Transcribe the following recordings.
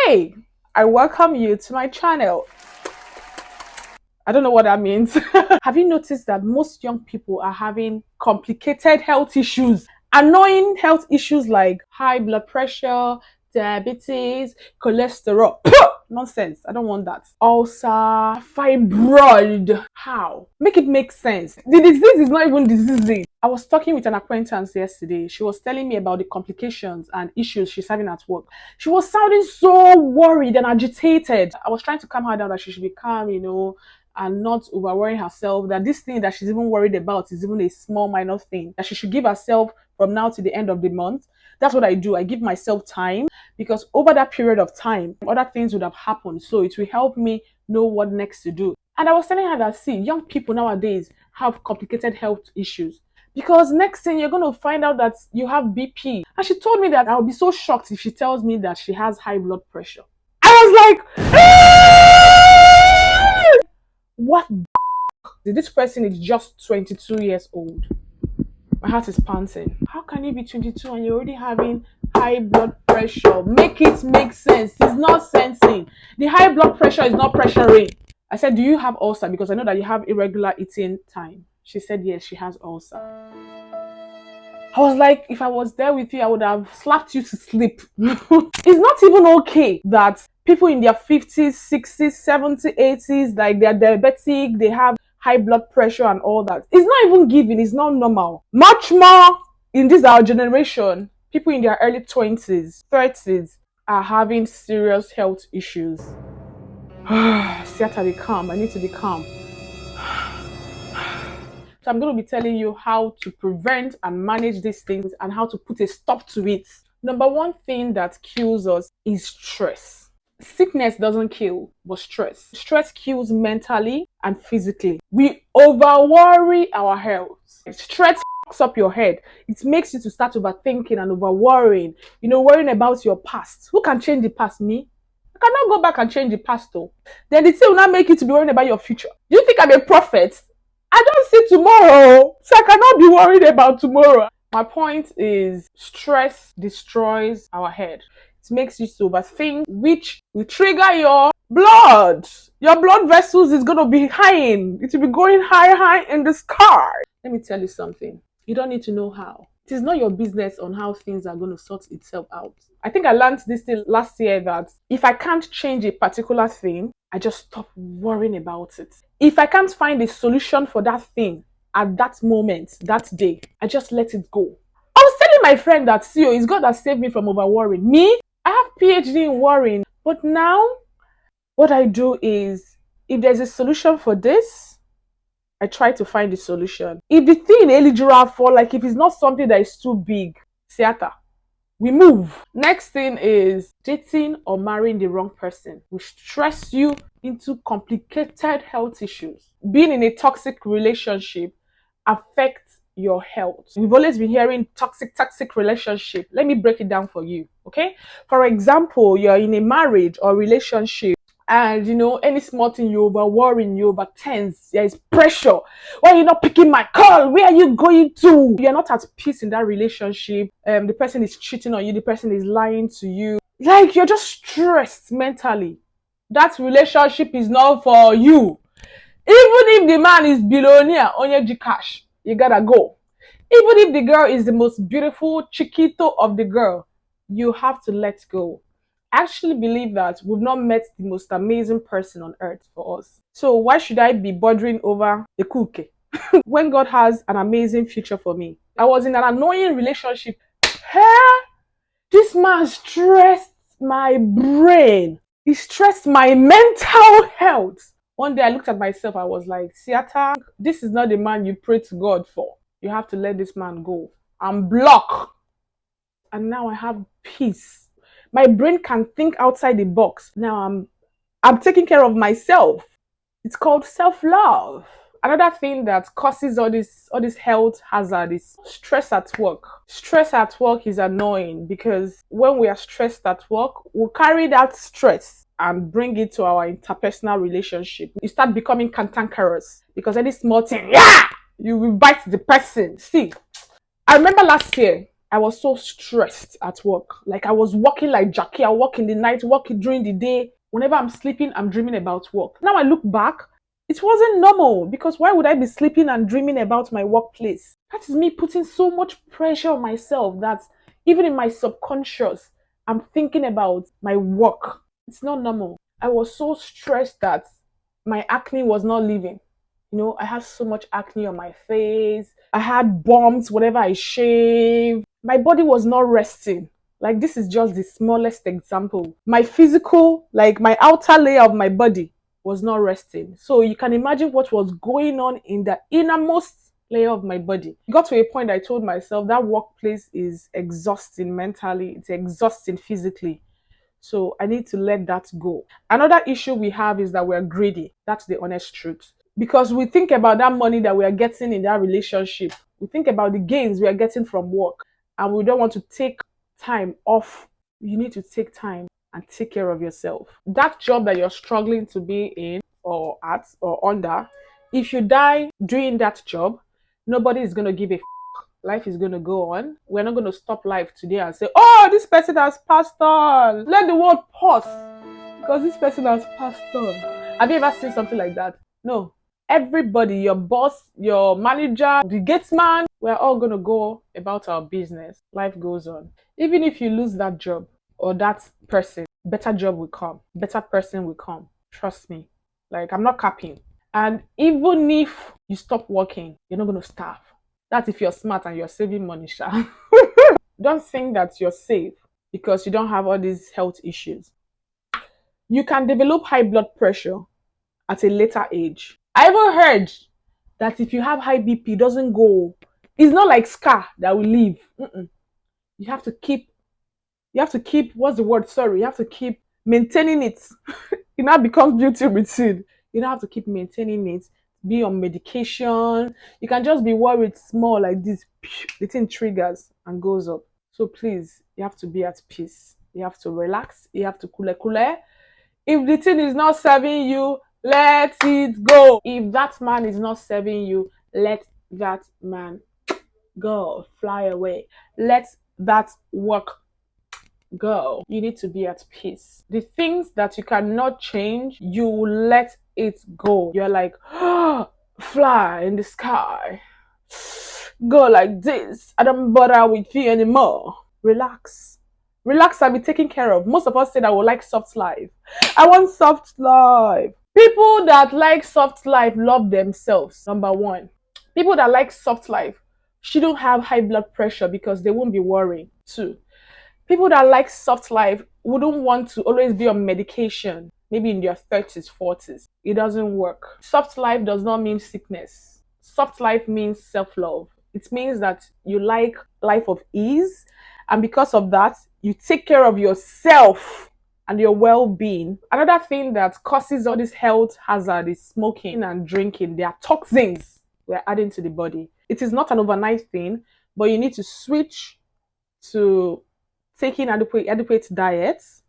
Hey, I welcome you to my channel. I don't know what that means. Have you noticed that most young people are having complicated health issues? Annoying health issues like high blood pressure, diabetes, cholesterol. Nonsense. I don't want that. Ulcer, fibroid. How? Make it make sense. The disease is not even diseasing. I was talking with an acquaintance yesterday. She was telling me about the complications and issues she's having at work. She was sounding so worried and agitated. I was trying to calm her down that she should be calm, and not overworrying herself, that this thing that she's even worried about is even a small minor thing, that she should give herself from now to the end of the month. That's what I do. I give myself time, because over that period of time other things would have happened, so it will help me know what next to do. And I was telling her that, see, young people nowadays have complicated health issues, because next thing you're going to find out that you have BP. And she told me that I'll be so shocked if she tells me that she has high blood pressure. I was like, what? This person is just 22 years old. My heart is panting. How can you be 22 and you're already having high blood pressure? Make it make sense. It's not sensing. The high blood pressure is not pressuring. I said, do you have ulcer? Because I know that you have irregular eating time. She said, yes, she has ulcer. I was like, if I was there with you, I would have slapped you to sleep. It's not even okay that people in their 50s, 60s, 70s, 80s, like they're diabetic, they have high blood pressure and all that. It's not even given. It's not normal. Much more in this our generation, people in their early 20s, 30s are having serious health issues. Siata, be calm. I need to be calm. So I'm going to be telling you how to prevent and manage these things and how to put a stop to it. Number one thing that kills us is stress. Sickness doesn't kill, but stress. Stress kills mentally and physically. We over-worry our health. Stress fucks up your head. It makes you to start overthinking and over-worrying. Worrying about your past. Who can change the past? Me? I cannot go back and change the past though. Then the thing will not make you to be worrying about your future. Do you think I'm a prophet? I don't see tomorrow, so I cannot be worried about tomorrow. My point is, stress destroys our head. It makes you to overthink, which will trigger your blood. Your blood vessels is going to be high. It will be going high in the sky. Let me tell you something. You don't need to know how. It is not your business on how things are going to sort itself out. I think I learned this thing last year, that if I can't change a particular thing, I just stop worrying about it. If I can't find a solution for that thing at that moment, that day, I just let it go. I was telling my friend that, see, it's God that saved me from over worrying. Me, I have PhD in worrying. But now, what I do is, if there's a solution for this, I try to find the solution. If the thing eligible for, like if it's not something that is too big, theater, we move. Next thing is dating or marrying the wrong person will stress you into complicated health issues. Being in a toxic relationship affects your health. We've always been hearing toxic relationship. Let me break it down for you, okay? For example, you're in a marriage or relationship, and any small thing, you over worrying, you over tense, there is pressure. Why are you not picking my call? Where are you going to? You're not at peace in that relationship. The person is cheating on you, the person is lying to you. Like, you're just stressed mentally. That relationship is not for you. Even if the man is billionaire, only G cash, you gotta go. Even if the girl is the most beautiful chiquito of the girl, you have to let go. I actually believe that we've not met the most amazing person on earth for us. So why should I be bothering over the cookie when God has an amazing future for me? I was in an annoying relationship. Hey, this man stressed my brain. He stressed my mental health. One day I looked at myself, I was like, Siata, this is not the man you pray to God for. You have to let this man go and block. And now I have peace. My brain can think outside the box. Now I'm taking care of myself. It's called self-love. Another thing that causes all this health hazard is stress at work. Stress at work is annoying, because when we are stressed at work, we'll carry that stress and bring it to our interpersonal relationship. You start becoming cantankerous, because any small thing, you will bite the person. See, I remember last year, I was so stressed at work. Like I was working like Jackie. I work in the night, work during the day. Whenever I'm sleeping, I'm dreaming about work. Now I look back, it wasn't normal because why would I be sleeping and dreaming about my workplace? That is me putting so much pressure on myself that even in my subconscious, I'm thinking about my work. It's not normal. I was so stressed that my acne was not leaving. I had so much acne on my face. I had bumps whenever I shaved. My body was not resting. Like, this is just the smallest example. My physical, like my outer layer of my body was not resting. So you can imagine what was going on in the innermost layer of my body. It got to a point I told myself that workplace is exhausting mentally, it's exhausting physically. So I need to let that go. Another issue we have is that we're greedy. That's the honest truth. Because we think about that money that we are getting in that relationship. We think about the gains we are getting from work. And we don't want to take time off. You need to take time and take care of yourself. That job that you're struggling to be in or at or under, if you die doing that job, nobody is going to give a life is going to go on. We're not going to stop life today and say, oh, this person has passed on. Let the world pause because this person has passed on. Have you ever seen something like that? No. Everybody, your boss, your manager, the gatesman, we're all going to go about our business. Life goes on. Even if you lose that job or that person, better job will come. Better person will come. Trust me. Like, I'm not capping. And even if you stop working, you're not going to starve. That's if you're smart and you're saving money, Sha. Don't think that you're safe because you don't have all these health issues. You can develop high blood pressure at a later age. I even heard that if you have high BP, it doesn't go. It's not like scar that will leave. You have to keep, what's the word? Sorry. You have to keep maintaining it. It now becomes beauty routine. You don't have to keep maintaining it. Be on medication. You can just be worried small like this. The thing triggers and goes up. So please, you have to be at peace. You have to relax. You have to cool. If the thing is not serving you, let it go. If that man is not serving you, let that man go. Fly away. Let that work go. You need to be at peace. The things that you cannot change, you let it go. You're like, oh, fly in the sky. Go like this. I don't bother with you anymore. Relax. Relax and be taken care of. Most of us say that we like soft life. I want soft life. People that like soft life love themselves. Number one. People that like soft life shouldn't have high blood pressure because they won't be worrying. Two. People that like soft life wouldn't want to always be on medication, maybe in their 30s, 40s. It doesn't work. Soft life does not mean sickness. Soft life means self-love. It means that you like life of ease, and because of that, you take care of yourself and your well-being. Another thing that causes all this health hazard is smoking and drinking. They are toxins we're adding to the body. It is not an overnight thing, but you need to switch to taking adequate diets,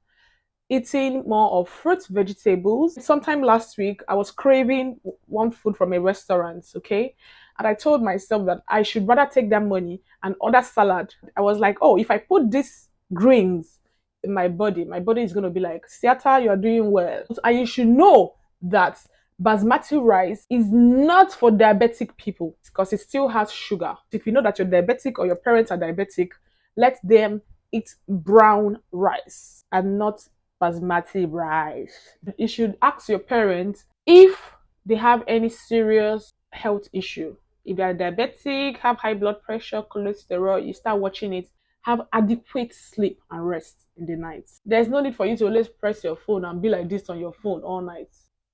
eating more of fruits, vegetables. Sometime last week, I was craving one food from a restaurant, okay? And I told myself that I should rather take that money and order salad. I was like, oh, if I put these greens in my body is going to be like, Siata, you are doing well. And you should know that basmati rice is not for diabetic people because it still has sugar. If you know that you're diabetic or your parents are diabetic, let them eat brown rice and not basmati rice. You should ask your parents if they have any serious health issue. If they are diabetic, have high blood pressure, cholesterol, you start watching it. Have adequate sleep and rest in the night. There's no need for you to always press your phone and be like this on your phone all night.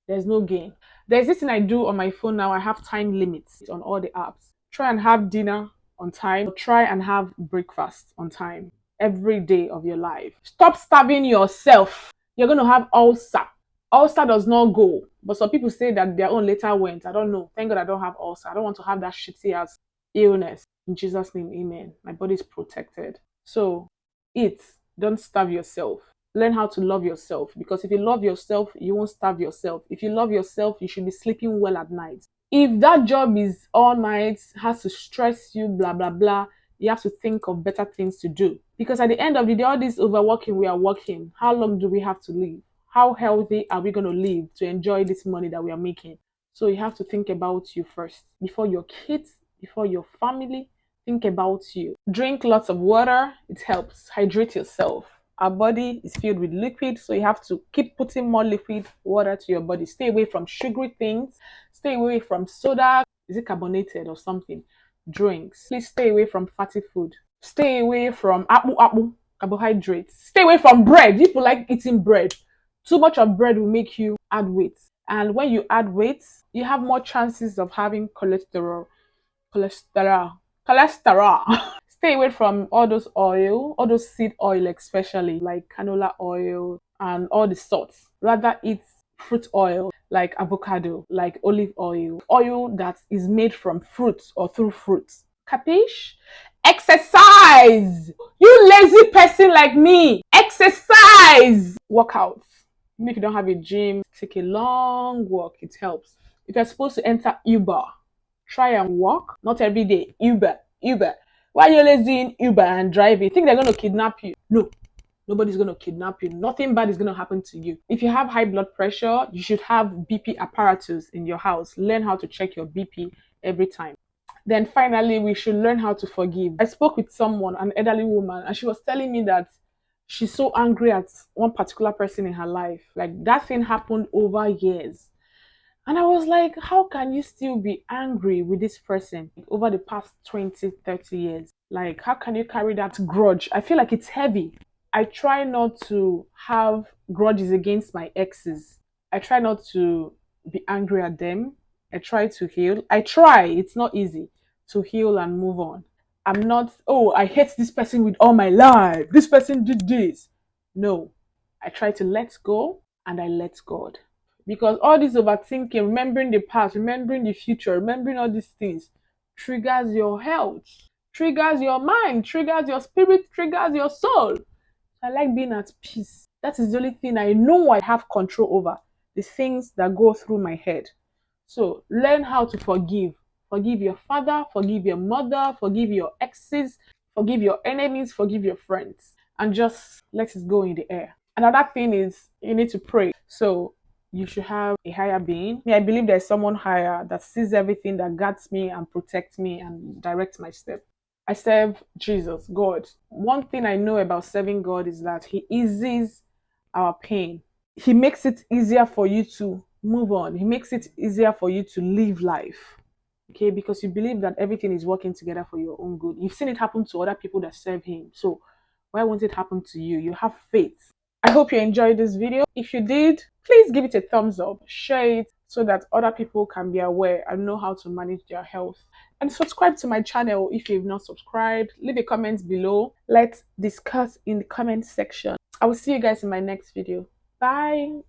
There's no gain. There's this thing I do on my phone now. I have time limits on all the apps. Try and have dinner on time. Try and have breakfast on time every day of your life. Stop starving yourself. You're going to have ulcer. Ulcer does not go. But some people say that their own later went. I don't know. Thank God I don't have ulcer. I don't want to have that shitty ass illness. In Jesus' name, amen. My body is protected. So eat. Don't starve yourself. Learn how to love yourself. Because if you love yourself, you won't starve yourself. If you love yourself, you should be sleeping well at night. If that job is all night, has to stress you, blah, blah, blah, You have to think of better things to do. Because at the end of the day, all this overworking we are working, how long do we have to live? How healthy are we going to live to enjoy this money that we are making? So you have to think about you first. Before your kids, before your family, think about you. Drink lots of water, it helps. Hydrate yourself. Our body is filled with liquid, so you have to keep putting more liquid water to your body. Stay away from sugary things, stay away from soda. Is it carbonated or something? Drinks. Please stay away from fatty food. Stay away from carbohydrates. Stay away from bread. People like eating bread. Too much of bread will make you add weight. And when you add weight, you have more chances of having cholesterol. Cholesterol. Stay away from all those oil, all those seed oil, especially like canola oil and all the sorts. Rather eat fruit oil like avocado, like olive oil that is made from fruits or through fruits. Capiche? Exercise! You lazy person like me! Exercise! Workout. Even if you don't have a gym, take a long walk. It helps. If you're supposed to enter Uber, try and walk. Not every day. Uber. Why are you always doing Uber and driving? Think they're going to kidnap you? No. Nobody's going to kidnap you. Nothing bad is going to happen to you. If you have high blood pressure, you should have BP apparatus in your house. Learn how to check your BP every time. Then finally, we should learn how to forgive. I spoke with someone, an elderly woman, and she was telling me that she's so angry at one particular person in her life. Like that thing happened over years. And I was like, how can you still be angry with this person over the past 20, 30 years? Like, how can you carry that grudge? I feel like it's heavy. I try not to have grudges against my exes. I try not to be angry at them. I try to heal. I try. It's not easy to heal and move on. I'm not, oh, I hate this person with all my life. This person did this. No. I try to let go and I let God. Because all this overthinking, remembering the past, remembering the future, remembering all these things triggers your health, triggers your mind, triggers your spirit, triggers your soul. I like being at peace. That is the only thing I know I have control over, the things that go through my head. So learn how to forgive. Forgive your father, forgive your mother, forgive your exes, forgive your enemies, forgive your friends, and just let it go in the air. Another thing is you need to pray. So you should have a higher being. I believe there's someone higher that sees everything, that guards me and protects me and directs my step. I serve Jesus, God. One thing I know about serving God is that He eases our pain. He makes it easier for you to move on. He makes it easier for you to live life. Okay, because you believe that everything is working together for your own good. You've seen it happen to other people that serve Him. So why won't it happen to you? You have faith. I hope you enjoyed this video. If you did, please give it a thumbs up, share it so that other people can be aware and know how to manage their health. And subscribe to my channel if you've not subscribed. Leave a comment below. Let's discuss in the comment section. I will see you guys in my next video. Bye.